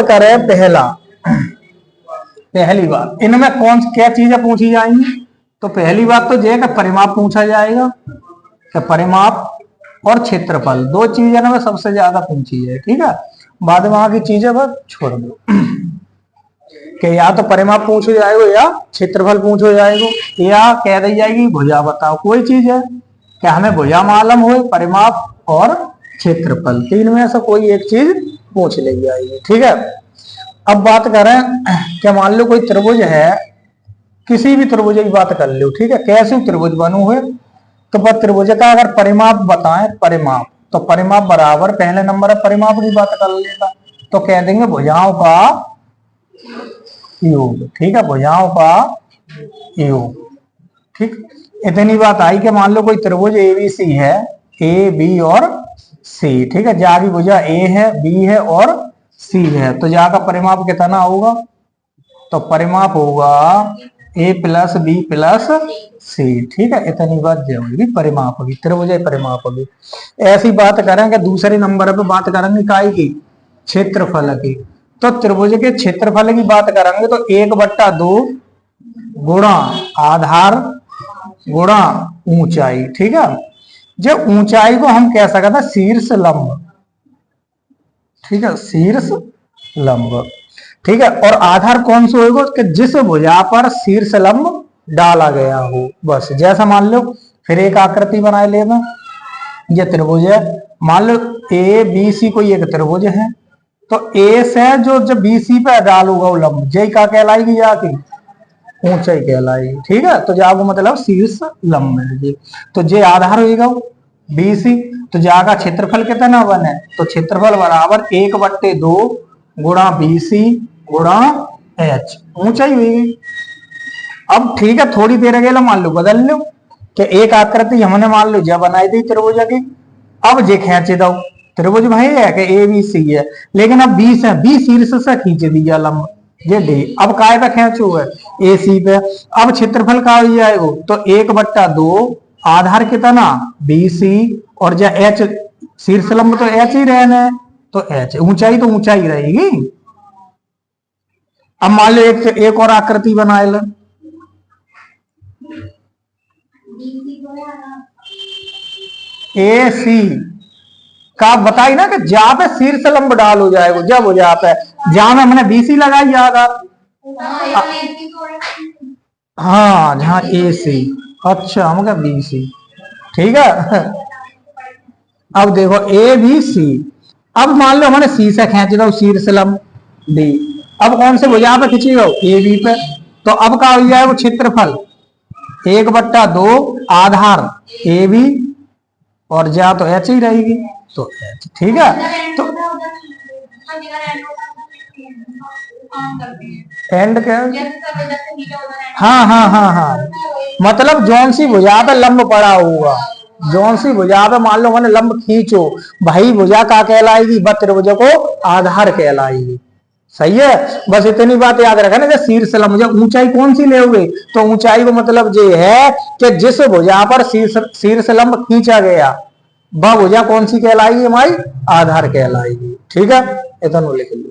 करें पहला, पहली बात इनमें कौन क्या चीजें पूछी जाएंगी। तो पहली बात तो यह कि परिमाप पूछा जाएगा, कि परिमाप और क्षेत्रफल, दो चीजें इनमें सबसे ज्यादा पूछी है। ठीक है, बाद में वहां की चीजें बस छोड़ दो, कि या तो परिमाप पूछो जाएगा या क्षेत्रफल पूछो जाएगा, या कह दी जाएगी भुजा बताओ। कोई चीज है कि हमें भुजा मालूम हो, परिमाप और क्षेत्रफल, तीन में से कोई एक चीज पूछ ली जाएगी। ठीक है, अब बात करें कि मान लो कोई त्रिभुज है, किसी भी त्रिभुज की बात कर लो। ठीक है, कैसे त्रिभुज बनो हुए, तो पर त्रिभुज का अगर परिमाप बताएं, परिमाप, तो परिमाप बराबर पहले नंबर है परिमाप की बात कर लेगा, तो कह देंगे भुजाओं का योग। ठीक है, भुजाओं का योग। ठीक, इतनी बात आई कि मान लो कोई त्रिभुज एबीसी है, ए बी और सी। ठीक है, जा की भुजा ए है, बी है और सी है, तो जा का परिमाप कितना होगा, तो परिमाप होगा ए प्लस बी प्लस सी। ठीक है, इतनी बात जरूरी परिमाप होगी, त्रिभुज परिमाप होगी। ऐसी बात करेंगे दूसरे नंबर पे, बात करेंगे काय की, क्षेत्रफल की। तो त्रिभुज के क्षेत्रफल की बात करेंगे तो 1/2 गुणा आधार गुणा ऊंचाई। ठीक है, जो ऊंचाई को हम कह सकते हैं शीर्ष लंब। ठीक है, शीर्ष लंब। ठीक है, और आधार कौन सा होगा, कि जिस भुजा पर शीर्ष लंब डाला गया हो। बस जैसा मान लो, फिर एक आकृति बनाए लेना, ये त्रिभुज है, मान लो ए बी सी कोई एक त्रिभुज है, तो ए से जो जब बी सी पे डालूगा वो लंब, जय का कहलाएगी, जाके ऊंचाई कहलाएगी। ठीक है, तो जागो मतलब शीर्ष लंब है जी, तो जे आधार होगा बी सी, तो जागा क्षेत्रफल कितना बने, तो क्षेत्रफल बराबर 1/2 गुणा बी सी गुणा एच, ऊंचाई हुई। अब ठीक है, थोड़ी देर अगेला मान लो बदल लो, कि एक आकृति हमने मान लो जब बनाई थी त्रिभुज की, अब जे खींचे दो, त्रिभुज भाई है कि ए बी सी है, लेकिन अब बी से, बी शीर्ष से खींच दिया लंब, ये डी, अब काय पे खींचो है, ए सी पे। अब क्षेत्रफल का हो जाएगा, तो 1/2 आधार कितना बी सी, और जो एच शीर्ष लंब तो एच ही रहना है, तो एच, ऊंचाई तो ऊंचाई रहेगी। अब मान लो एक और आकृति बना लो, ए सी का बताई ना, कि जहां पे शीर्ष लंब डाल हो जाएगा, जब हो जाता है जहां में हमने बीसी लगाई आधार, हाँ जहां ए सी, अच्छा हम क्या बी सी। ठीक है, अब देखो ए बी सी, अब मान लो हमने सी से खींच दो शीर्ष लंब डी, अब कौन से भुजा पे खींचेगा, ए बी पे, तो अब का हो जाएगा क्षेत्रफल 1/2 आधार ए बी, और जा तो एच ही रहेगी, तो एच। ठीक है, तो एंड क्या, हाँ हाँ हाँ हाँ, मतलब जौन सी भुजा पे लंब पड़ा होगा, जौन सी भुजा पे मान लो मैंने लंब खींचो, भाई भुजा का कहलाएगी, वह त्रिभुज को आधार कहलाएगी। सही है, बस इतनी बात याद रखना, जब शीर्ष लंब, जब ऊंचाई कौन सी लेोगे, तो ऊंचाई को मतलब ये है कि जिस भुजा पर शीर्ष लंब खींचा गया, वह भुजा कौन सी कहलाएगी हमारी, आधार कहलाएगी। ठीक है, इतना लिख लो।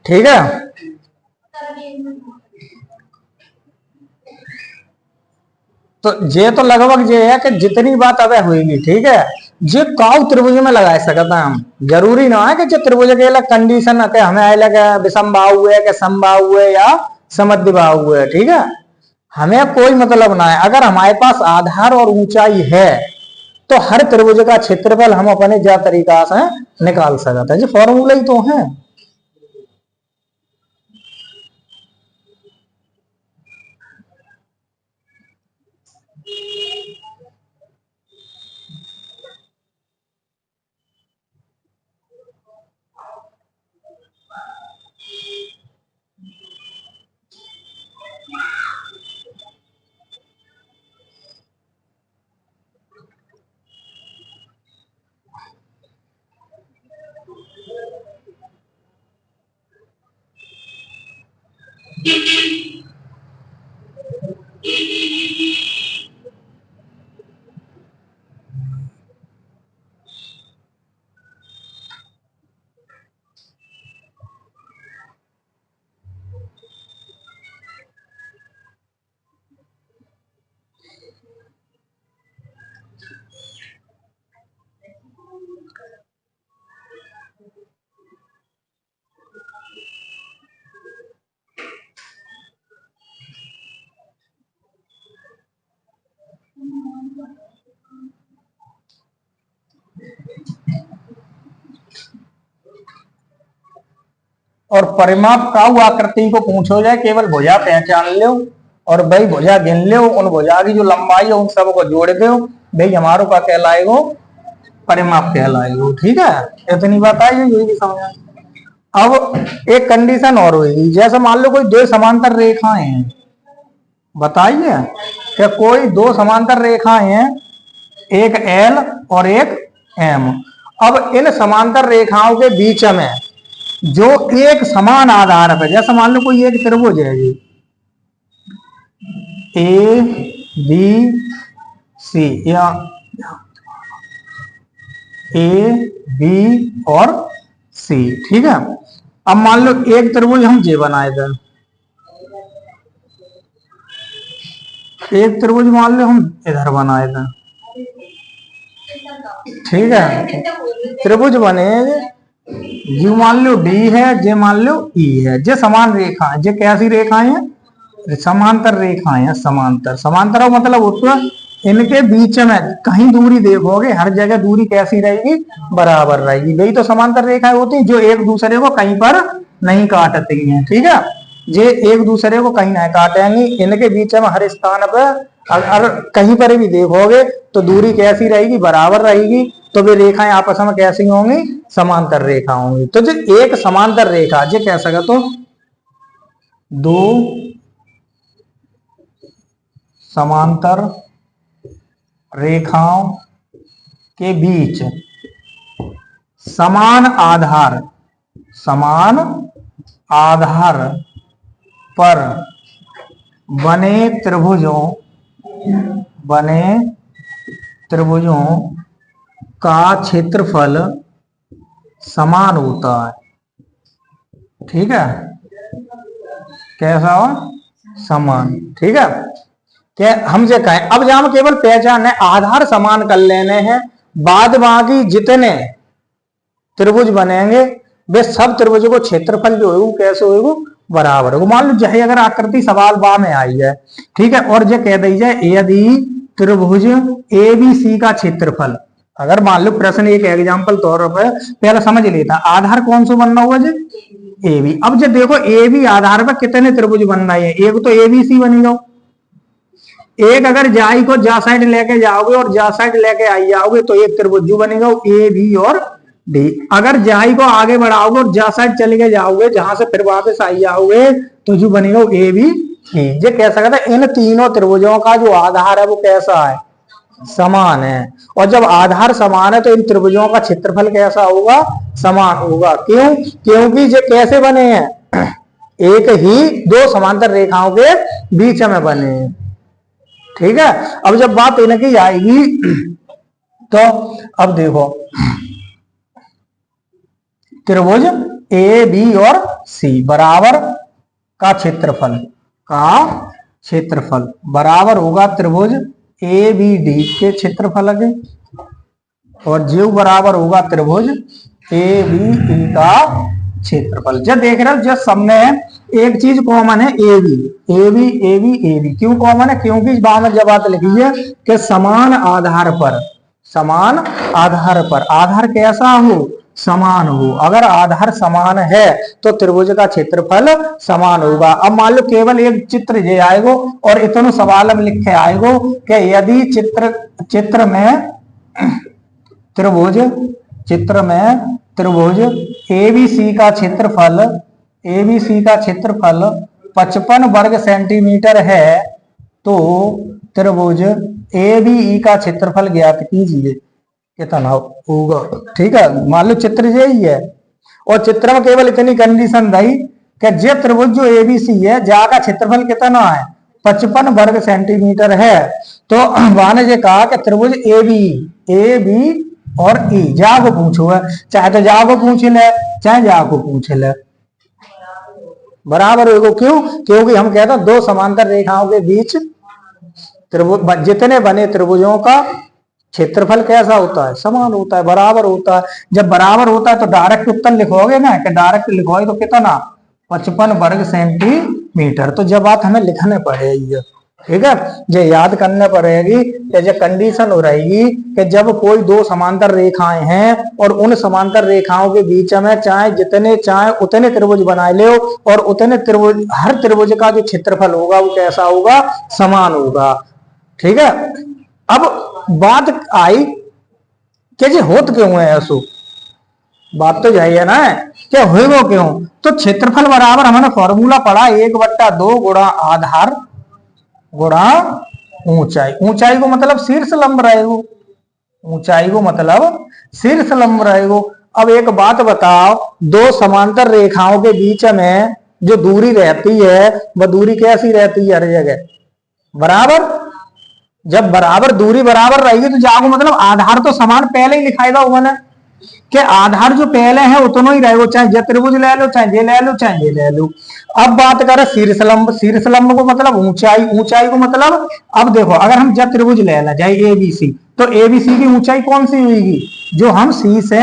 ठीक है। तो ये तो लगभग ये है कि जितनी बात अब हुई, ठीक है, जे काउ त्रिभुज में लगा सकता हम, जरूरी ना है कि जो त्रिभुज के अलग कंडीशन है, हमें अलग विषमबाहु है कि समबाहु है या समद्विबाहु है, ठीक है, हमें कोई मतलब ना है। अगर हमारे पास आधार और ऊंचाई है तो हर त्रिभुज का क्षेत्रफल हम अपने ज्या तरीका से निकाल सकते हैं। जो फॉर्मूला ही तो है। और परिमाप काउ आकृति को पूछो जाए, केवल भुजा पहचान लो और भाई भुजा गिन लो, उन भुजा की जो लंबाई है उन सबको जोड़ दो, भाई हमारो का कहलाएगो परिमाप कहलाएगो। ठीक है, इतनी बात आई है, यही समझ। अब एक कंडीशन और हुई, जैसे मान लो कोई दो समांतर रेखाएं हैं, बताइए कि कोई दो समांतर रेखाएं हैं, एक एल और एक एम। अब इन समांतर रेखाओं के बीच में जो एक समान आधार है, जैसे मान लो कोई एक त्रिभुज है जी, ए बी सी, या ए बी और सी, ठीक है। अब मान लो एक त्रिभुज हम जे बनाए थे, एक त्रिभुज मान लो हम इधर बनाए थे, ठीक है, त्रिभुज बने, जो मान लो डी है, जे मान लो ई है, जे समान रेखा है, जे कैसी रेखाएं हैं, समांतर रेखाएं हैं, समांतर। समांतर मतलब होता है इनके बीच में कहीं दूरी देखोगे, हर जगह दूरी कैसी रहेगी, बराबर रहेगी। वही तो समांतर रेखाएं होती हैं जो एक दूसरे को कहीं पर नहीं काटती हैं, ठीक है, जे एक दूसरे को कहीं नहीं काटेंगी, इनके बीच में हर स्थान पर अगर कहीं पर भी देखोगे तो दूरी कैसी रहेगी, बराबर रहेगी। तो वे रेखाएं आपस में कैसी होंगी, समांतर रेखा होंगी। तो जो एक समांतर रेखा जो कह सके तो दो समांतर रेखाओं के बीच समान आधार पर बने त्रिभुजों का क्षेत्रफल समान होता है, ठीक है, कैसा हो, समान, ठीक है। क्या हम जो कहें, अब जहां केवल पहचान है, आधार समान कर लेने हैं, बाद बाकी जितने त्रिभुज बनेंगे वे सब त्रिभुजों को क्षेत्रफल जो है वो कैसे होगा, बराबर होगा। मान लो चाहे अगर आकृति सवाल बा में आई है, ठीक है, और जो कह दी जाए यदि त्रिभुज ए बी सी का क्षेत्रफल, अगर मान लो प्रश्न एक एग्जाम्पल तौर पर पहले समझ लेता, आधार कौन सा बनना हुआ जी, ए बी। अब जब देखो ए बी आधार पर कितने त्रिभुज बन रहे हैं, एक तो ए बी सी बनेगा, एक अगर जाई को जा साइड लेके जाओगे और जा साइड लेके आई जाओगे तो एक त्रिभुज बनेगा ए बी और डी। अगर जाई को आगे बढ़ाओगे और जा साइड चले जाओगे, जहां से फिर वापस आई जाओगे तो जो बनेगा ए बी सी। ये कह सकता है इन तीनों त्रिभुजों का जो आधार है वो कैसा है, समान है। और जब आधार समान है तो इन त्रिभुजों का क्षेत्रफल कैसा होगा, समान होगा। क्यों, क्योंकि ये कैसे बने हैं, एक ही दो समांतर रेखाओं के बीच में बने हैं। ठीक है। अब जब बात इनकी आएगी तो अब देखो त्रिभुज ए बी और सी बराबर का क्षेत्रफल बराबर होगा त्रिभुज ए बी डी के क्षेत्रफल के, और जीव बराबर होगा त्रिभुज ए बी ई का क्षेत्रफल। जब देख रहे हो जब सब में एक चीज कॉमन है A B A B A B A B, क्यों कॉमन है? क्योंकि इस बात में जब बात लिखी है कि समान आधार पर आधार कैसा हो? समान हो। अगर आधार समान है तो त्रिभुज का क्षेत्रफल समान होगा। अब मान लो केवल एक चित्र ये आएगो और इतनो सवाल में लिखे आएगो कि यदि चित्र में त्रिभुज एबीसी का क्षेत्रफल 55 वर्ग सेंटीमीटर है तो त्रिभुज एबीई का क्षेत्रफल ज्ञात कीजिए कितना होगा। ठीक है, मान लो चित्र यही है और चित्र में केवल इतनी कंडीशन रही कि जे त्रिभुज जो एबीसी है जा का क्षेत्रफल कितना है? 55 वर्ग सेंटीमीटर है। तो वहां ने ये कहा कि त्रिभुज ए बी और ई जा को पूछो है, चाहे तो जा को पूछ ले चाहे जा को पूछ ले, बराबर होगा। क्यों? क्योंकि हम कहते हैं दो समांतर रेखाओं के बीच त्रिभुज जितने बने त्रिभुजों का क्षेत्रफल कैसा होता है? समान होता है, बराबर होता है। जब बराबर होता है तो डायरेक्ट उत्तर लिखोगे ना, कि डायरेक्ट लिखोगे तो कितना? 55 वर्ग सेंटीमीटर। तो जब बात हमें लिखने पड़ेगी, ठीक है, ये याद करने पड़ेगी कि जो कंडीशन हो रहेगी कि जब कोई दो समांतर रेखाएं हैं और उन समांतर रेखाओं के बीच में चाहे उतने त्रिभुज बना लो और उतने त्रिभुज हर त्रिभुज का जो क्षेत्रफल होगा वो कैसा होगा? समान होगा। ठीक है। अब बात आई कि जी होत क्यों है ऐसो? बात तो यही है ना कि हुए वो क्यों? तो क्षेत्रफल बराबर हमने फॉर्मूला पढ़ा 1/2 गुणा आधार गुणा ऊंचाई। ऊंचाई को मतलब शीर्ष लंब रहेगो, ऊंचाई को मतलब शीर्ष लंब रहेगो। अब एक बात बताओ, दो समांतर रेखाओं के बीच में जो दूरी रहती है वह दूरी कैसी रहती है? हर जगह बराबर। जब बराबर दूरी बराबर रहेगी तो जागो मतलब आधार तो समान पहले ही लिखाएगा होगा ना, कि आधार जो पहले है उतना ही रहेगा, चाहे जे त्रिभुज ले लो चाहे ये ले लो चाहे ये ले लो। अब बात करें शीर्ष लंब को मतलब ऊंचाई को मतलब, अब देखो अगर हम जब त्रिभुज ले ला जाए एबीसी तो एबीसी की ऊंचाई कौन सी होगी? जो हम सी से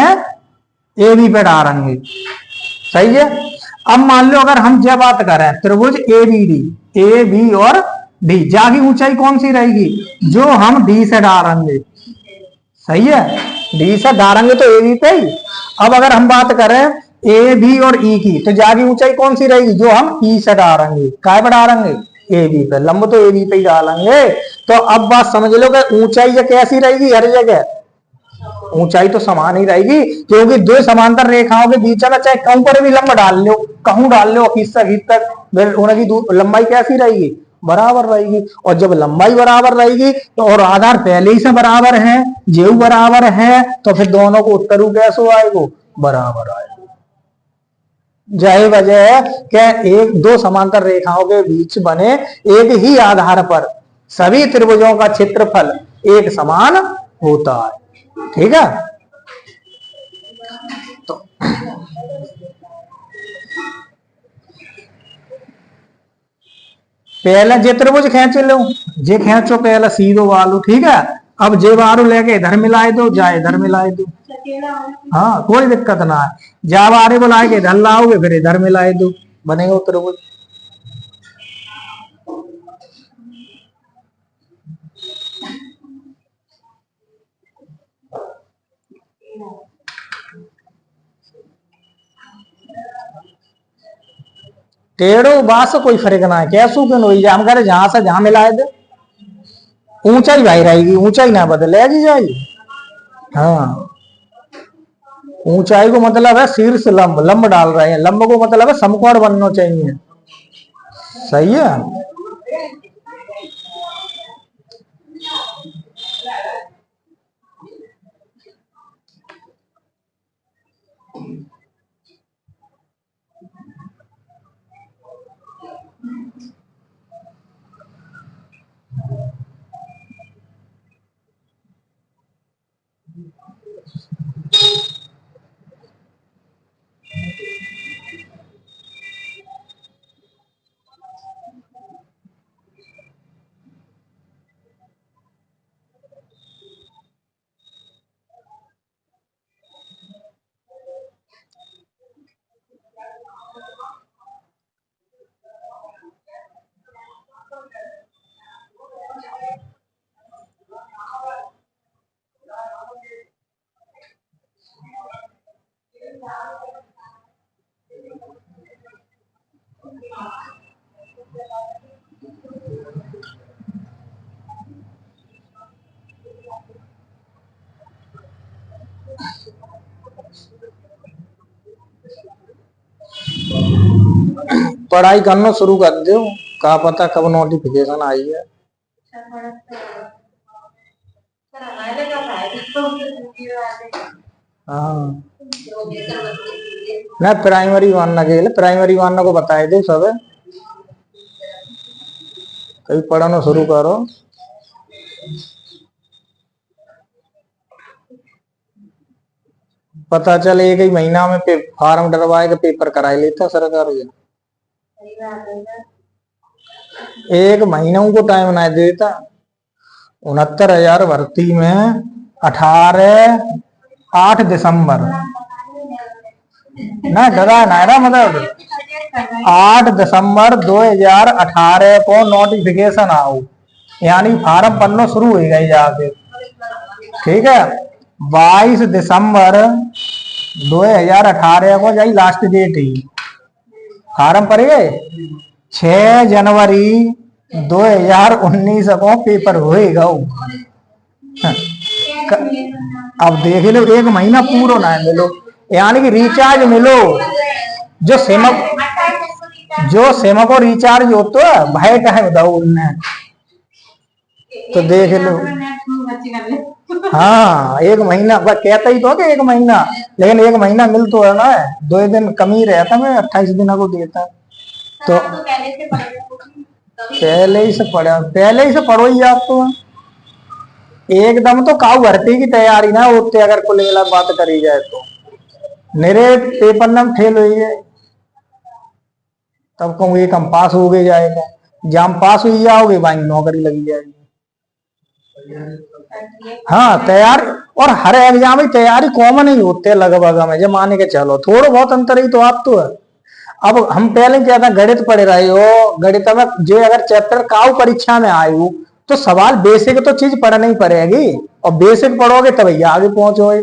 ए बी पे डालेंगे, सही है। अब मान लो अगर हम जब बात करें त्रिभुज ए बी और डी, जागी ऊंचाई कौन सी रहेगी? जो हम डी से डालेंगे, सही है, डी से डालेंगे तो ए बी पे ही। अब अगर हम बात करें ए बी और ई की तो जागी ऊंचाई कौन सी रहेगी? जो हम ई से डालेंगे, काय पे डालेंगे? ए बी पे, लंब तो ए बी पे ही डालेंगे। तो अब बात समझ लो कि ऊंचाई कैसी रहेगी? हर जगह ऊंचाई तो समान ही रहेगी, क्योंकि दो समांतर रेखाओं के बीच में चाहे कहूं पर भी लंब डाल लो, कहूं डाल लो खींच तक उनकी लंबाई कैसी रहेगी? बराबर रहेगी। और जब लंबाई बराबर रहेगी तो और आधार पहले ही से बराबर है, जेव बराबर है, तो फिर दोनों को उत्तर कैसे आएगा? बराबर आएगा। यही वजह है कि एक दो समांतर रेखाओं के बीच बने एक ही आधार पर सभी त्रिभुजों का क्षेत्रफल एक समान होता है। ठीक है। तो पहले जे त्रिभुज खेच लो, जे खेचो पहले सीधो वालू, ठीक है। अब जे बारू लेके इधर मिलाए दो, जा इधर मिलाए दो, हाँ कोई दिक्कत ना है। जा बारे बुलाए के इधर लाओगे फिर इधर मिलाए दो, बनेगा त्रिभुज। टेढ़ो बास कोई फर्क ना है, कैसू क्यों नहीं? हम करे जहां से जहां मिलाए दे, ऊंचाई भाई रहेगी, ऊंचाई ना बदलेगी जाएगी। हाँ, ऊंचाई को मतलब है शीर्ष लंब, लंब डाल रहे हैं, लंब को मतलब है समकोण बनना चाहिए, सही है। पढ़ाई करना शुरू कर दो, का पता कब नोटिफिकेशन आई है। हाँ ना प्राइमरी वन के प्राइमरी वन को बताए दे सब, कभी पढ़ना शुरू करो। पता चले एक ही महीना में फार्म डरवाए के पेपर कराई लेता सरकार। एक महीनों को टाइम ना देता। 69,000 भर्ती में 8 दिसंबर ना डरा नायरा मतलब 8 दिसंबर 2018 को नोटिफिकेशन आओ, यानी फार्म पढ़ना शुरू हो गई जाके। ठीक है, 22 दिसंबर 2018 को जाई लास्ट डेट ही फार्म भरे गए। 6 जनवरी 2019 को पेपर होएगा। अब देख लो एक महीना पूरा ना मिलो, यानी कि रिचार्ज मिलो जो सेम को रिचार्ज हो तो भाई टाइम बताओ उनने, तो देख लो। हाँ एक महीना कहता ही तो कि एक महीना, लेकिन एक महीना मिल तो है ना, 2 दिन कम ही रहता, मैं 28 दिन को देता। तो पहले ही से पढ़ो ही आप तो एकदम तो काऊ भर्ती की तैयारी ना होते, अगर कुल मिला बात करी जाए तो मेरे पेपर नम फेल हुई है, तब कहूँ एक हम पास हो गए जाएगा, जब पास हुई जाओगे वहीं नौकरी लगी जाएगी। हाँ तैयार, और हर एग्जाम की तैयारी कॉमन ही होते लगभग में, जब माने के चलो थोड़ा बहुत अंतर ही तो आप तो है। अब हम पहले क्या था, गणित पढ़े रहे हो, गणित में जो अगर चैप्टर काउ परीक्षा में आए हो तो सवाल बेसिक तो चीज पढ़नी ही पड़ेगी, और बेसिक पढ़ोगे तब ही आगे पहुंचोगे।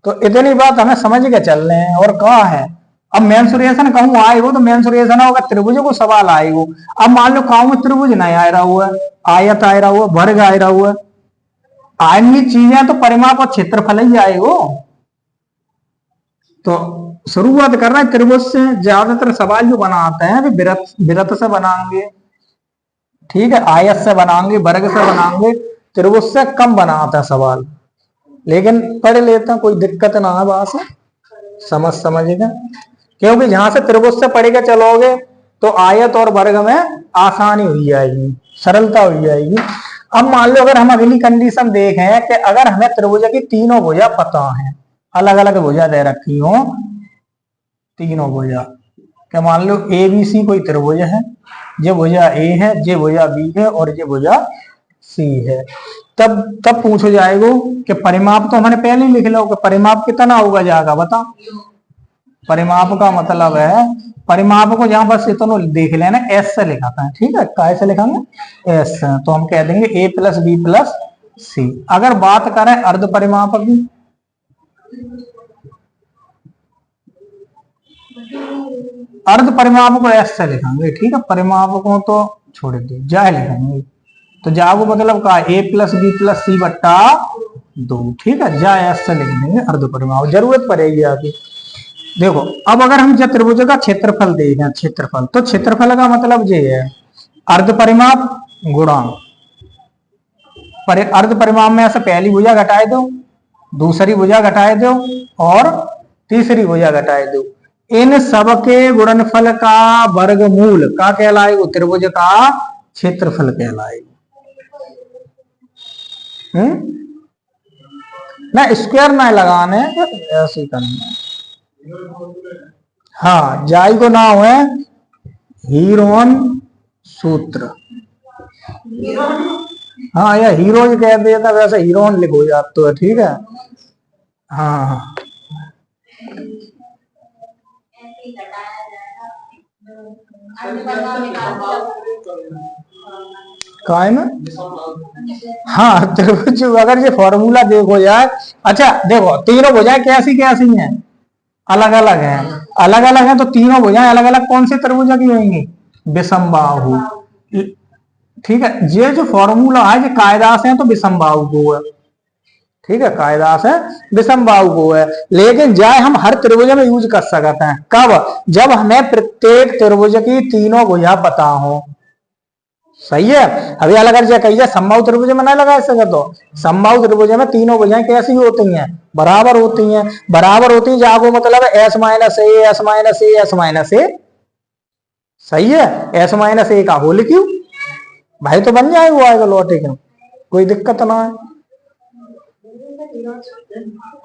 तो इतनी बात हमें समझ के चल रहे हैं। और कहा है अब मेंसुरेशन कहूँ आए हो तो मेंसुरेशन होगा त्रिभुज को सवाल आए हो। अब मान लो कहूँ में त्रिभुज नहीं आ रहा हुआ, आयत आ रहा हुआ, वर्ग आ रहा हुआ, अन्य चीजें तो परिमाप और क्षेत्रफल ही आए हो। तो शुरुआत करना है त्रिभुज से। ज्यादातर सवाल जो बनाते हैं वे वृत्त से बनाएंगे, ठीक है, आयत से बनाएंगे, वर्ग से बनाएंगे, त्रिभुज से कम बनाता है सवाल, लेकिन पढ़ लेते हैं, कोई दिक्कत ना है बस समझेगा। क्योंकि जहां से त्रिभुज से पढ़ेगा चलोगे तो आयत और वर्ग में आसानी हो जाएगी, सरलता हो जाएगी। अब मान लो अगर हम अगली कंडीशन देखें कि अगर हमें त्रिभुज की तीनों भुजा पता है, अलग अलग भुजा दे रखी हो, तीनों भुजा क्या, मान लो ABC कोई त्रिभुज है, ये भुजा A है, ये भुजा B है और ये भुजा C है, तब पूछो जाएगा कि परिमाप तो हमने पहले ही लिख लो कि परिमाप कितना होगा जाएगा बता। परिमाप का मतलब है, परिमाप को जहां बस इतना देख लेना, S से लिखाता है, ठीक है, काय से लिखाएंगे S से, तो हम कह देंगे A + B + C। अगर बात करें अर्ध परिमाप की, अर्ध परिमाप को S से लिखाएंगे, ठीक है, परिमाप को तो छोड़ दो, जा लिखेंगे, तो जा को मतलब का A + B + C बट्टा 2, ठीक है, जा S से लिख देंगे अर्ध परिमाप, जरूरत पड़ेगी आगे। देखो अब अगर हम त्रिभुज का क्षेत्रफल देखें, क्षेत्रफल तो क्षेत्रफल का मतलब ये है अर्ध परिमाप गुणा अर्ध परिमाप में ऐसे पहली भुजा घटाए दो, दूसरी भुजा घटाए दो और तीसरी भुजा घटाए दो, इन सब के गुणनफल का वर्गमूल का कहलाएगा त्रिभुज का क्षेत्रफल कहलाएगा। ना स्क्वायर ना लगाने, ऐसे ही करना है। हाँ जाई को नाम है हीरोन सूत्र, हाँ या हीरो ही कह देता, वैसे हीरोन लिखो जात तो है, ठीक है। हाँ काय में, हाँ त्रिभुज अगर ये फॉर्मूला देखो जाए, अच्छा देखो तीनों भुजाएं कैसी कैसी हैं, अलग अलग है, अलग अलग है, तो तीनों भुजाएं अलग अलग कौन से त्रिभुज की होंगी, विषमबाहु, ठीक है। ये जो फॉर्मूला है ये कायदा से है तो विषमबाहु को है, ठीक है, कायदा से विषम बाहु को है। लेकिन जाए हम हर त्रिभुज में यूज कर सकते हैं, कब? जब हमें प्रत्येक त्रिभुज की तीनों भुजा पता हो। सही है। अभी अलग जा कही समबाहु त्रिभुज में नहीं लगा सके, तो समबाहु त्रिभुज में तीनों भुजाएं कैसी होती हैं? बराबर होती हैं। बराबर होती है जागो मतलब एस माइनस ए, एस माइनस ए, एस माइनस ए। सही है। एस माइनस ए का होल क्यों भाई, तो बन जाएगा, वो आएगा लौटे क्यों, कोई दिक्कत ना है।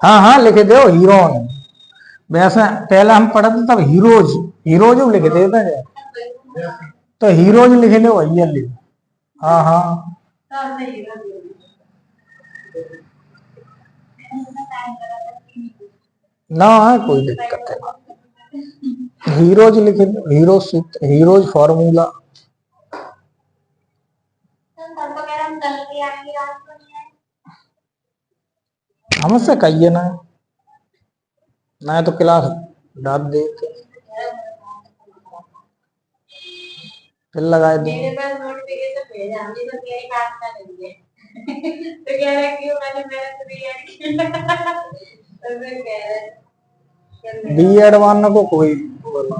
हाँ हाँ लिख दो हीरोन, वैसे पहले हम पढ़ते तब हीरोज, हीरोज लिख देते थे, तो हीरोज लिख लो भैया लिख। हाँ हाँ ना है, कोई दिक्कत है। हीरोज लिख लो, हीरो सूत्र, हीरोज फॉर्मूला। हमसे कहिए ना, ना तो क्लास डाल देते, फिर लगाए दे। मेरे पास नोटिफिकेशन भेजा, हमने तो तेरे काम का नहीं है। तो कह रहे क्यों मैंने मेहनत भी किया। तो फिर कह रहे बीएड वाला को कोई बोला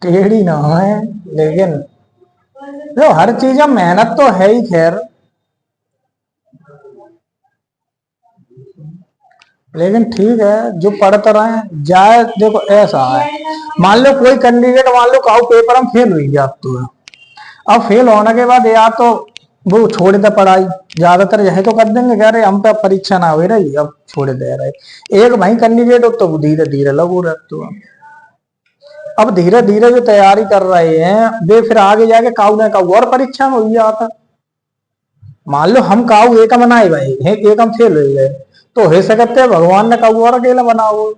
टेढ़ी ना है, लेकिन जो हर चीज में मेहनत तो है ही। खैर लेकिन ठीक है, जो पढ़ते रहे जाए। देखो ऐसा है, मान लो कोई कैंडिडेट, मान लो कहो पेपर हम फेल हुई जात तो है, अब फेल होने के बाद या तो वो छोड़ दे पढ़ाई, ज्यादातर यही तो कर देंगे, कह रहे हम पे परीक्षा ना हो रही, अब छोड़ दे रहे। एक भाई कैंडिडेट हो तो धीरे धीरे लगू रहते हो। अब धीरे धीरे जो तैयारी कर रहे हैं वे फिर आगे जाके काऊ ने काऊ और परीक्षा में हुई जाता। मान लो हम काऊ एक बनाए भाई, एक हम फेल हो गए, तो हो सकते हैं भगवान ने काऊ और अकेला बनाओ।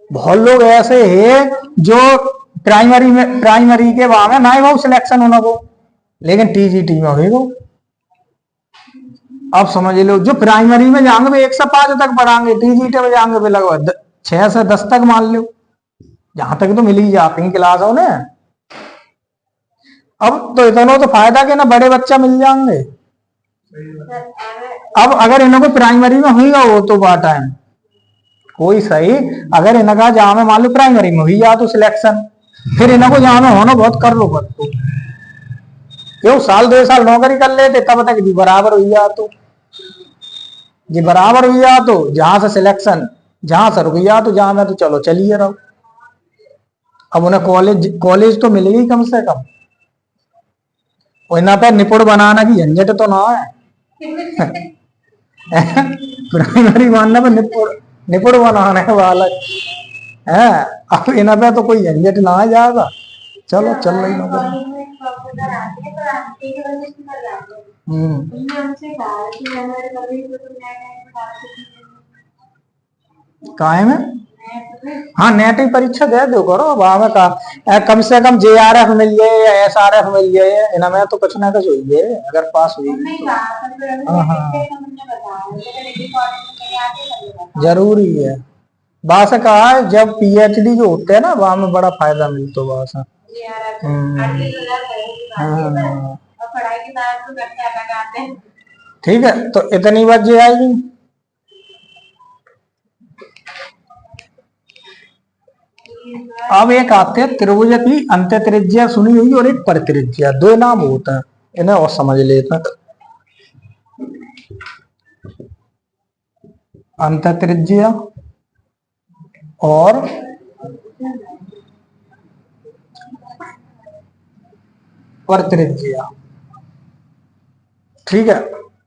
बहुत लोग ऐसे हैं जो प्राइमरी के बाद में ना ही वो सिलेक्शन होना को, लेकिन टीजीटी में होगा। अब समझ लो जो प्राइमरी में जाएंगे वे 1 से 5 तक पढ़ाएंगे, टीजीटी में जाएंगे वे लगभग 6 से 10 तक मान लो, जहां तक तो मिल ही जाती है क्लास ने। अब तो इतना तो फायदा के ना बड़े बच्चा मिल जाएंगे। अब अगर इनको प्राइमरी में हुईगा वो तो बात है कोई सही, अगर इनका जहां में मान लो प्राइमरी में हुई जा तो सिलेक्शन, फिर इनको जहां में होना बहुत कर लो बस, तो क्यों साल 2 साल नौकरी कर लेते तब तक जी बराबर हुई जा, तो जी बराबर हुई जा, तो जहां से सिलेक्शन जहां से रुक गया तो जहां में तो चलो चलिए रहो। अब उन्हें कॉलेज तो मिलेगी कम से कम, ना पे निपुण बनाना की झंझट तो ना है। प्राइमरी मानना पे निपुण बनाने वाला है। अब इन पे तो कोई झंझट ना आ जाएगा, चलो चल रही नौकरी। काहे में? हाँ नेट की परीक्षा दे दो करो, वहां का कम से कम JRF मिल जाए या SRF मिल जाए, इनमें तो कुछ ना कुछ हुई है अगर पास हुई तो। हाँ हाँ जरूरी है। बास कहा है जब PhD जो होते हैं ना वहां में बड़ा फायदा मिलता है बास। ठीक है, तो इतनी बात जी आएगी। अब एक आते हैं त्रिभुज की अंत्य त्रिज्या सुनी हुई और एक परित्रिज्या, 2 नाम होता है, इन्हें और समझ लेते हैं। अंत्य त्रिज्या और परित्रिज्या। ठीक है,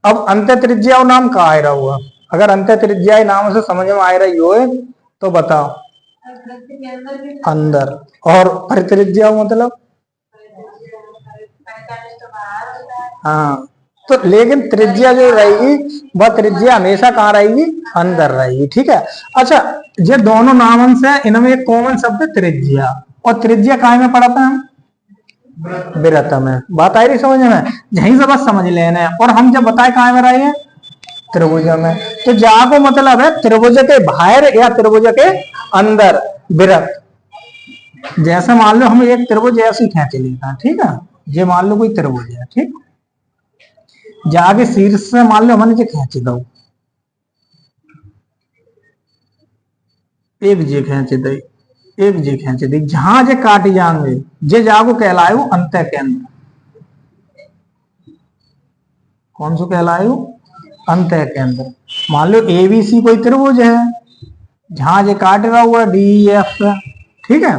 अब अंत्य त्रिज्या नाम का आ रहा हुआ, अगर अंत्य त्रिज्या नाम से समझ में आ रही हो तो बताओ। अंदर, और परित्रिज्या मतलब हाँ, तो लेकिन त्रिज्या जो रहेगी वह त्रिज्या हमेशा कहाँ रहेगी? अंदर रहेगी। ठीक है, अच्छा ये दोनों नामन से इनमें एक कॉमन शब्द त्रिज्या, और त्रिज्या कहाँ में पढ़ाते हैं हम? विरत में। बात आई रही समझ में? यहीं से बस समझ लेना है। और हम जब बताए कहाँ में रही है, त्रिभुज में, तो जा को मतलब है त्रिभुज के बाहर या त्रिभुज के अंदर विरत। जैसे मान लो हम एक त्रिभुज ऐसे खींच लेते हैं, ठीक है, ये मान लो कोई त्रिभुज है, ठीक, जाके शीर्ष से मान लो हमने खींच दो, एक जे खींच दे, एक जे खींच दी, जहां जे काट जाएंगे जे जागो कहलाए वो अंत केंद्र। कौन सा कहलाए वो? अंत केंद्र। मान लो एबीसी कोई त्रिभुज है, जहां जे काट रहा हुआ डी एफ, ठीक है।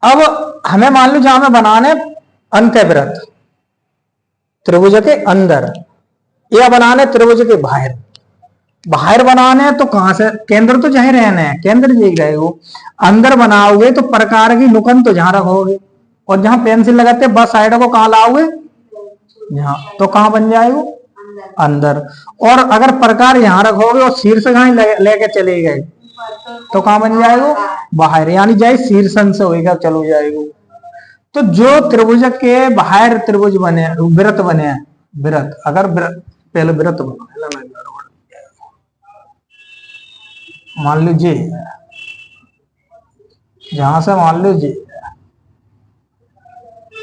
अब हमें मान लो जहां में बनाने अंत्यवृत्त त्रिभुज के अंदर, या बनाने त्रिभुज के बाहर। बाहर बनाने तो कहां से, केंद्र तो जहां रहने हैं, केंद्र यही रहेगा। अंदर बनाओगे तो प्रकार की नुकन तो जहां रखोगे, और जहां पेंसिल लगाते बस साइड को कहां लाओगे, यहाँ, तो कहां बन जाएगा, अंदर। और अगर प्रकार यहां रखोगे और शीर्ष कहां लेके चले गए तो कहां बन जाएगा, बाहर, यानी जाए शीर्षन से होगा चलो जाएगा। तो जो त्रिभुज के बाहर त्रिभुज बने, वृत्त बने, वृत्त, अगर पहले वृत्त बना, मान लीजिए जहां से मान लो जी,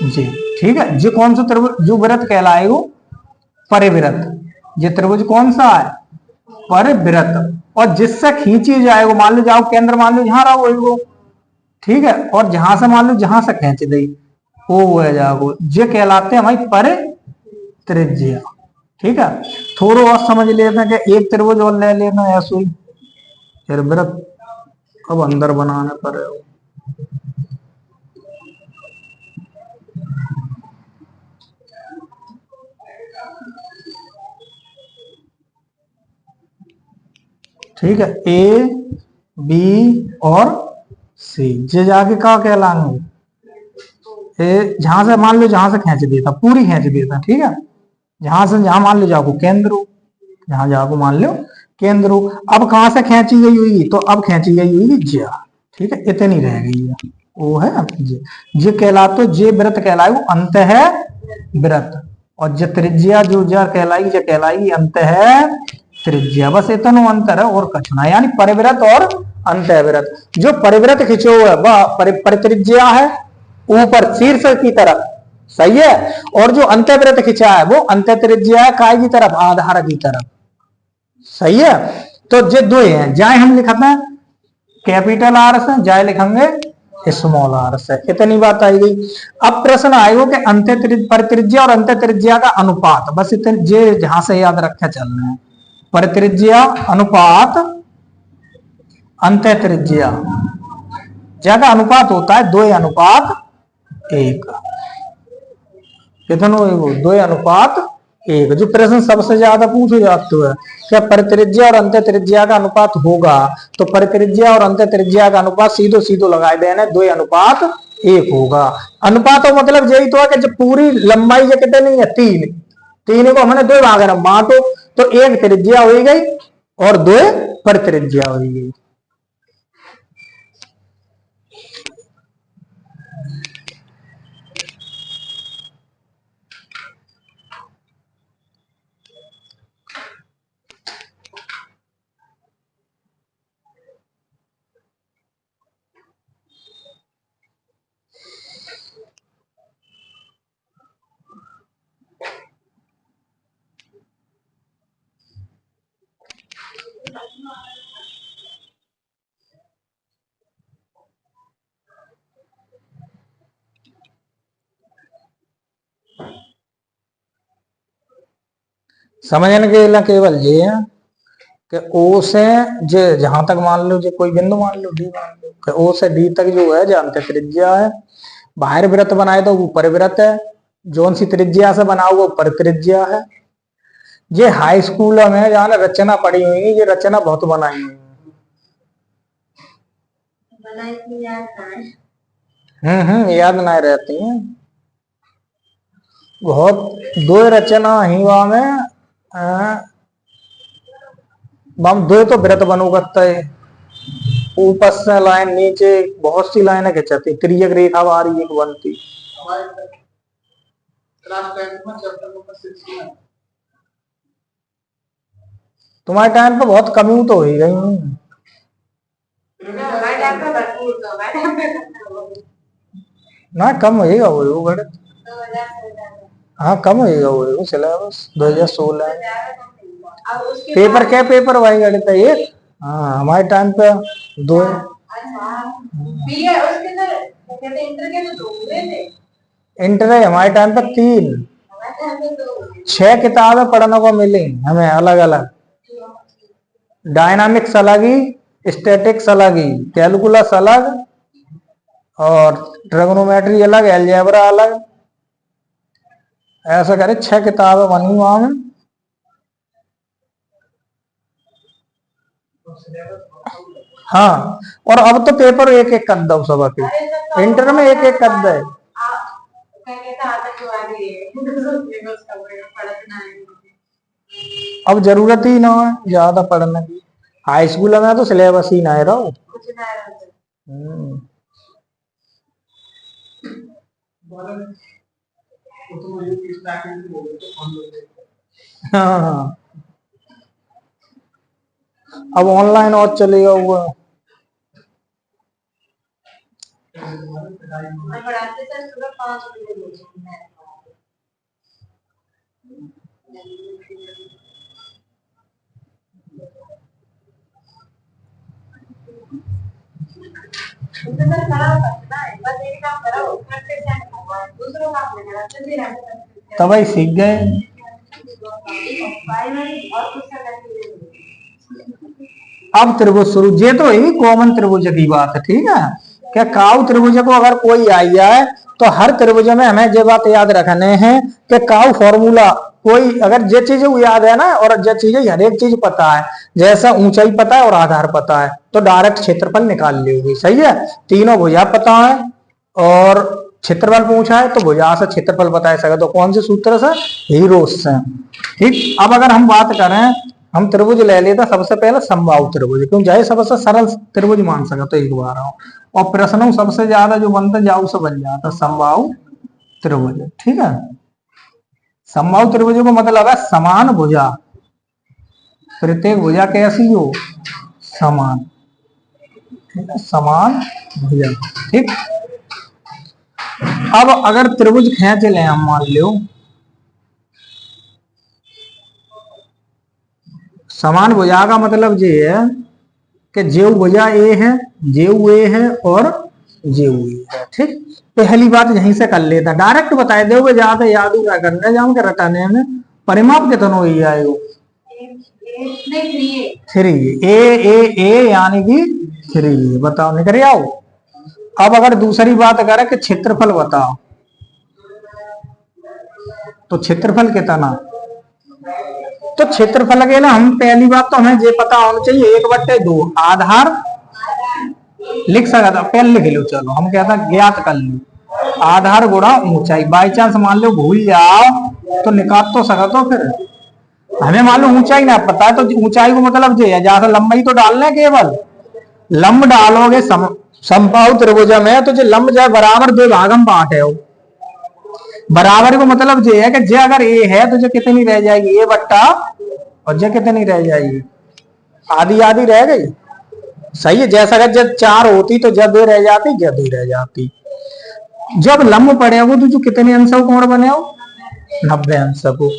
जी ठीक है, जी कौन सा त्रिभुज जो वृत्त कहलाएगा, परिवृत्त। ये त्रिभुज कौन सा है, परिवृत्त। और जिससे खींची जाएगा, मान लो जाओ केंद्र मान लो जहां रहा वो, ठीक है, और जहां से मान लो जहां से खींच दी वो है जाओ, ये कहलाते हैं भाई परित्रिज्या। ठीक है, थोड़ा और समझ लेते हैं कि एक त्रिभुज और ले लेना ऐसे ही, फिर वृत्त अब अंदर बनाने पर है। ठीक है, ए बी और सी, ये जाके क्या कहलाएंगे, जहां से मान लो जहां से खींच देता, पूरी खींच देता, ठीक है, जहां से जहां मान लो जाको केंद्र हो, जहां जाको मान लो केंद्र हो। अब कहां से खींची गई हुई, तो अब खींची गई हुई ज्या, ठीक है, इतनी रह गई है, वो है जे कहलाते, जे व्रत कहलाए वो अंत है व्रत, और जे त्रिज्या जो जा कहलाई, जे कहलाई अंत है त्रिज्या। बस इतना अंतर है और कुछ ना, यानी परिव्रत और अंतःव्रत। जो परिव्रत खिंचो है वह परित्रिज्या है, ऊपर शीर्ष की तरफ, सही है, और जो अंतःव्रत खिंचा है वो अंतःत्रिज्या है, काय की तरफ, आधार की तरफ, सही है। तो जे दो हैं, जाए हम लिखते हैं कैपिटल आर से, जाए लिखेंगे स्मॉल आर से, इतनी बात आई गई। अब प्रश्न आएगा कि परित्रिज्या और अंतःत्रिज्या का अनुपात, बस इतने जे जहां से याद रखे चलना है, परित्रिज्या अनुपात अंतःत्रिज्या, ज्यादा अनुपात होता है 2:1, कितना 2:1। जो प्रश्न सबसे ज्यादा पूछे जाते हैं, क्या परित्रिज्या और अंतःत्रिज्या का अनुपात होगा, तो परित्रिज्या और अंतःत्रिज्या का अनुपात सीधो सीधो लगाए देना 2:1 होगा। अनुपात तो मतलब यही तो है कि जब पूरी लंबाई जो कितनी है 3 को हमने 2 भाग में बांटो, तो 1 त्रिज्या हो गई और 2 परित्रिज्या हो गई। समझने के लिए केवल ये है कि ओ से जे जहां तक मान लो, जो कोई बिंदु मान लो डी, मान लो कि ओ से डी तक जो है जो त्रिज्या है, बाहर वृत्त बनाए तो वो परिवृत्त है, जोन सी त्रिज्या से बना हुआ परित्रिज्या है। ये हाई स्कूल में जहाँ रचना पड़ी हुई है, ये रचना बहुत बनाई हुई है, याद नहीं रहती है बहुत। 2 रचना ही वहां में बम 2 तो वृत्त बनोगत है, ऊपर से लाइन नीचे बहुत सी लाइनें खिंचाती, तिर्यक रेखा बारी एक बनती, तुम्हारे टाइम पे बहुत कमी तो हो ही गई। ना कम होएगा वो गणित। हाँ कम होएगा वो सिलेबस 2016 पेपर क्या पेपर भाई गणित है एक। हाँ हमारे टाइम पे 2 इंटर है हमारे टाइम पे 3 6 किताबें पढ़ने को मिली हमें अलग अलग। डायनामिक्स अलग ही, स्टैटिक्स अलग ही, कैलकुलस अलग और ट्रिग्नोमेट्री अलग, अलजेब्रा अलग, ऐसा करे 6 किताबें बनी वहां में। हाँ और अब तो पेपर एक एक कर दो सबक इंटर में एक एक कर दे। अब जरूरत ही ना है ज्यादा पढ़ने की। हाई स्कूल में तो सिलेबस ही ना है रहो। हाँ अब ऑनलाइन और चलेगा हुआ। तब ही सीख गए। अब त्रिभुज शुरू ये तो ही कॉमन त्रिभुज की बात है ठीक है। क्या काउ त्रिभुज को अगर कोई आई जाए तो हर त्रिभुज में हमें ये बात याद रखने हैं कि काउ फॉर्मूला कोई अगर ये चीज याद है ना और ये चीज हर एक चीज पता है जैसा ऊंचाई पता है और आधार पता है तो डायरेक्ट क्षेत्रफल निकाल लेगी। सही है तीनों भुजा पता है और क्षेत्रफल पूछा है तो भुजा से क्षेत्रफल बता सके तो कौन से सूत्र से हीरोस से। ठीक अब अगर हम बात करें हम त्रिभुज ले लेते सबसे पहले समबाहु त्रिभुज क्यों जाए सबसे सरल त्रिभुज मान सका तो एक बार आओ और प्रश्नों सबसे ज्यादा जो बनता जाओ से बन जाता समबाहु त्रिभुज। ठीक है समबाहु त्रिभुज को मतलब है समान भुजा प्रत्येक भुजा कैसी हो समान। ठीक है समान भुजा। ठीक अब अगर त्रिभुज खींच ले हम मान लो समान भुजा का मतलब ये है कि जेऊ भुजा ए है जेऊ ए है और जेऊ ए है। ठीक पहली बात यहीं से कर लेता डायरेक्ट बताए दोगे ज्यादा याद ही करने जाऊं के रटाने में परिमाप कितना हो जाएगा 3 ए यानी कि 3 बताओ निकल आओ। अब अगर दूसरी बात करें कि क्षेत्रफल बताओ तो क्षेत्रफल कितना तो क्षेत्रफल के ना हम पहली बात तो हमें ये पता होना चाहिए 1/2 आधार लिख सका था पहले लिख लो चलो हम कहता ज्ञात कर लो आधार गुणा ऊंचाई बाई चांस मान लो भूल जाओ तो निकाल तो सका तो फिर हमें मान लो ऊंचाई ना पता है तो ऊंचाई को मतलब ये है जहां लंबाई तो डालना है केवल लंब डालोगे समबाहु त्रिभुज में तो जो लंब जाए बराबर 2 भाग में बांटे हो बराबर को मतलब ये है कि जे अगर ए है तो जो कितनी रह जाएगी ए बट्टा और जे कितनी रह जाएगी आधी आधी रह गई। सही है जैसा अगर जब 4 होती तो जब ए रह जाती जब ए रह जाती। जब लंब पड़े हो तो जो कितने अंश कोण बने हो 90 अंश को।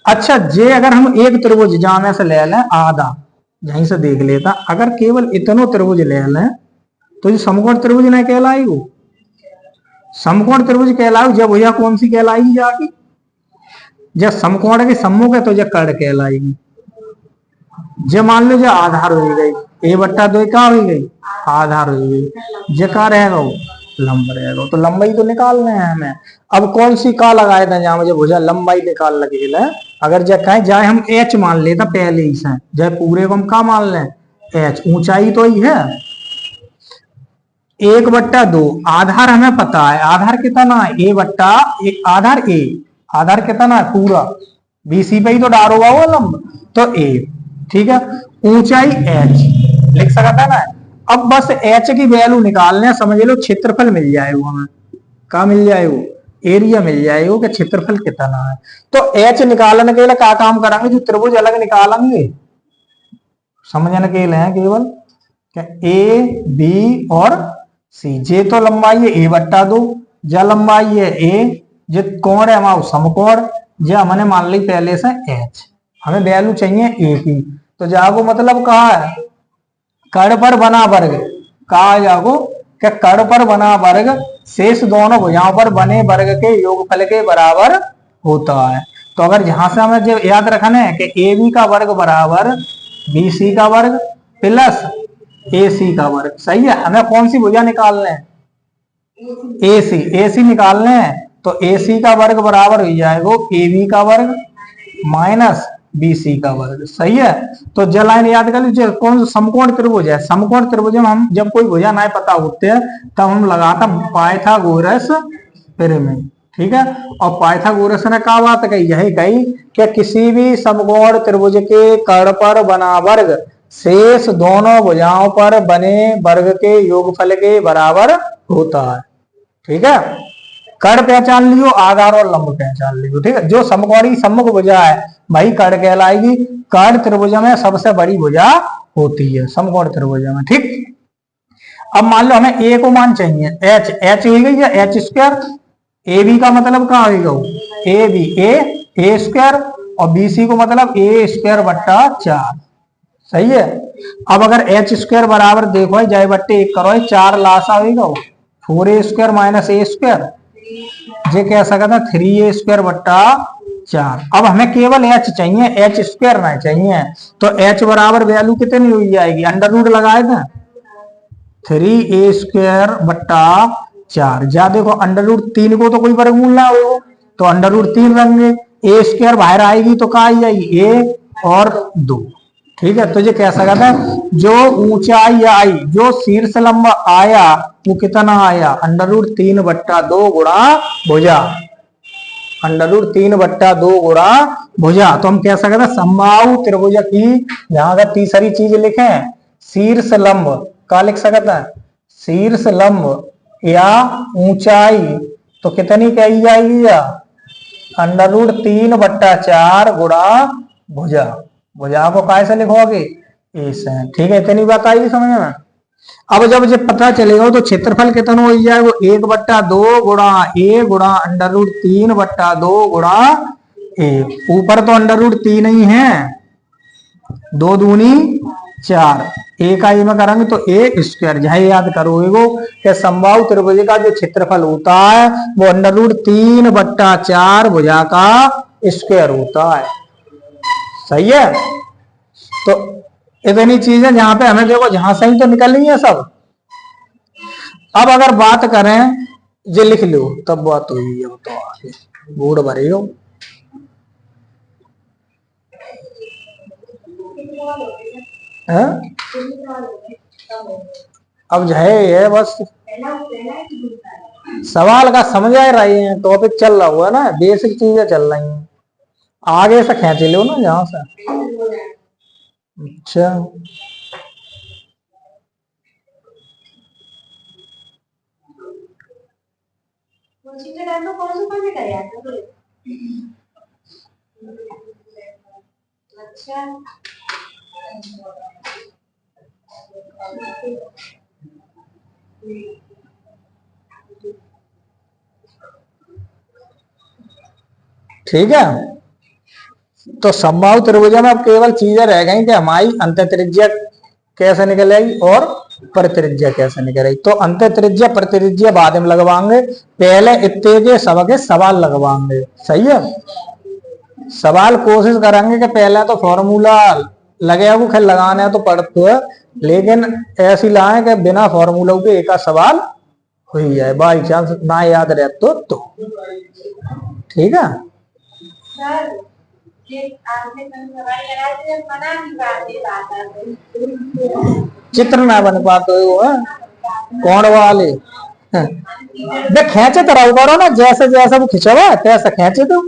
अच्छा जे अगर हम एक त्रिभुज जाने से ले लें आधा यहीं से देख लेता अगर केवल इतनो त्रिभुज ले लें तो जो समकोण त्रिभुज नहीं कहलाएगी समकोण त्रिभुज कहलाओ जब भैया कौन सी कहलाएगी जाके जब समकोण के सम्मुख है तो जब कर्ण कहलाएगी। जब मान लो जब आधार हो गई a/2 क्या हो गई आधार हो गई जे का रहेगा लंब रहेगा तो लंबाई तो निकालना है हमें। अब कौन सी का लगाए थे जहां मुझे भुजा लंबाई निकाल लगे अगर जब कहें जाए हम h मान लेता पहले ही से जब पूरे को हम का मान लें h ऊंचाई तो ही है 1/2 आधार हमें पता है आधार कितना है आधार कितना है पूरा BC पे ही तो डालोगा वो लंब तो a। ठीक है ऊंचाई h लिख सकता है ना। अब बस h की वैल्यू निकालने समझ लो क्षेत्रफल मिल जाएगा हमें क्या मिल जाएगा एरिया मिल जाएगा कि क्षेत्रफल कितना है। तो एच निकालने के लिए क्या काम करेंगे, जो त्रिभुज अलग निकालेंगे, समझने के लिए केवल क्या ए बी और सी। जे तो लंबाई है ए बट्टा 2, जा लंबाई है ए, जे कोण है हमारा समकोण, जे हमने मान ली पहले से एच, हमें वैल्यू चाहिए ए की। तो जागो मतलब कहा है, कड़ पर बना वर्ग, कहा जागो क्या कड़ पर बना वर्ग शेष दोनों भुजाओं पर बने वर्ग के योगफल के बराबर होता है। तो अगर यहां से हमें जो याद रखना है कि ए बी का वर्ग बराबर बी सी का वर्ग प्लस ए सी का वर्ग, सही है। हमें कौन सी भुजा निकालने हैं, ए सी निकालने हैं। तो ए सी का वर्ग बराबर हो जाएगा ए बी का वर्ग माइनस बी सी का वर्ग, सही है। तो जो लाइन याद कर लीजिए, कौन सा समकोण त्रिभुज है, समकोण त्रिभुज में हम जब कोई भुजा नहीं पता होते हैं तब हम लगाता पाइथागोरस प्रमेय, ठीक है। और पाइथागोरस ने क्या बात कही, यही कही कि किसी भी समकोण त्रिभुज के कर्ण पर बना वर्ग शेष दोनों भुजाओं पर बने वर्ग के योगफल के बराबर होता है, ठीक है। कर्ण पहचान लियो, आधार और लंब पहचान लियो, ठीक है। जो समकोणी सम्मुख भुजा है वही कर्ण कहलाएगी। कर्ण त्रिभुज में सबसे बड़ी भुजा होती है समकोण त्रिभुज में, ठीक। अब मान लो हमें ए को मान चाहिए, एच, एच हो गई है एच स्क्वायर, ए बी का मतलब क्या होगा, ए बी ए स्क्वायर, और बी सी को मतलब ए स्क्वायर बट्टा 4, सही है। अब अगर एच स्क्वायर बराबर देखो जाए बट्टे 1 करो 4 लासा होगा 4a स्क्वायर माइनस ए स्क्वायर, जे कह सकता है 3a स्क्वायर बट्टा 4। अब हमें केवल एच चाहिए, एच स्क्वायर नहीं चाहिए। तो एच बराबर वैल्यू कितनी हो जाएगी, अंडर रूट लगाए थे 3a स्क्वायर बट्टा 4। जा देखो अंडर रूट 3 को तो कोई वर्गमूल ना हो, तो अंडर रूट 3 रखेंगे, ए स्क्वायर बाहर आएगी तो क्या आई जाएगी ए और 2, ठीक है। तो ये कह सकता है जो ऊंचाई आई, जो शीर्ष लंब आया वो कितना आया, अंडर रूट 3 बट्टा 2 गुणा भुजा, अंडर रूट 3 बट्टा 2 गुणा भुजा। तो हम कह सकते हैं समबाहु त्रिभुज की, यहां का तीसरी चीज लिखे शीर्ष लंब, क्या लिख सकता है, शीर्ष लंब या ऊंचाई तो कितनी कही जाएगी, या अंडर रूट 3 बट्टा 4 गुणा भुजा। भुजा को कैसे लिखोगे, ऐसे, ठीक है। इतनी बात आएगी समझ में। अब जब ये पता चलेगा तो क्षेत्रफल कितना हो जाएगा, 1 बट्टा 2 गुणा ए गुणा अंडर रूट 3 बट्टा 2 गुणा ए। ऊपर तो अंडर रूट 3 ही है, 2 दूनी 4, एक आई में करेंगे तो ए स्क्वायर, यही याद करोगे कि समबाहु त्रिभुज का जो क्षेत्रफल होता है वो अंडर रूट 3 बट्टा 4 भुजा का स्क्वायर होता है, सही है। तो इतनी चीजें जहां पे हमें देखो, जहां से ही तो निकल रही है सब। अब अगर बात करें, ये लिख लो तब बात हुई है, तो आगे बोर्ड भरे हो। अब है ये बस सवाल का समझ आ रही है, टॉपिक चल रहा हुआ ना, बेसिक चीजें चल रही हैं, आगे से खींच लो ना जहां से। अच्छा ठीक है। तो समबाहु त्रिभुज में अब केवल चीजें रह गई कि हमारी अंत त्रिज्या कैसे निकलेगी और परित्रिज्या कैसे निकलेगी। तो अंत त्रिज्या परित्रिज्या बाद में लगवाएंगे, पहले इतने के सबके सवाल लगवाएंगे, सही है। सवाल कोशिश करेंगे कि पहले तो फॉर्मूला लगे वो खेल लगाने है तो पढ़ते है, लेकिन ऐसी लाए कि बिना फॉर्मूला के एक सवाल हो ही जाए, बाई चांस ना याद रहे तो ठीक है। चित्र ना बन पाते हो कौन वाले खींचे तो रहो करो ना, जैसे जैसे वो खिंचवा तैसे खींचे तो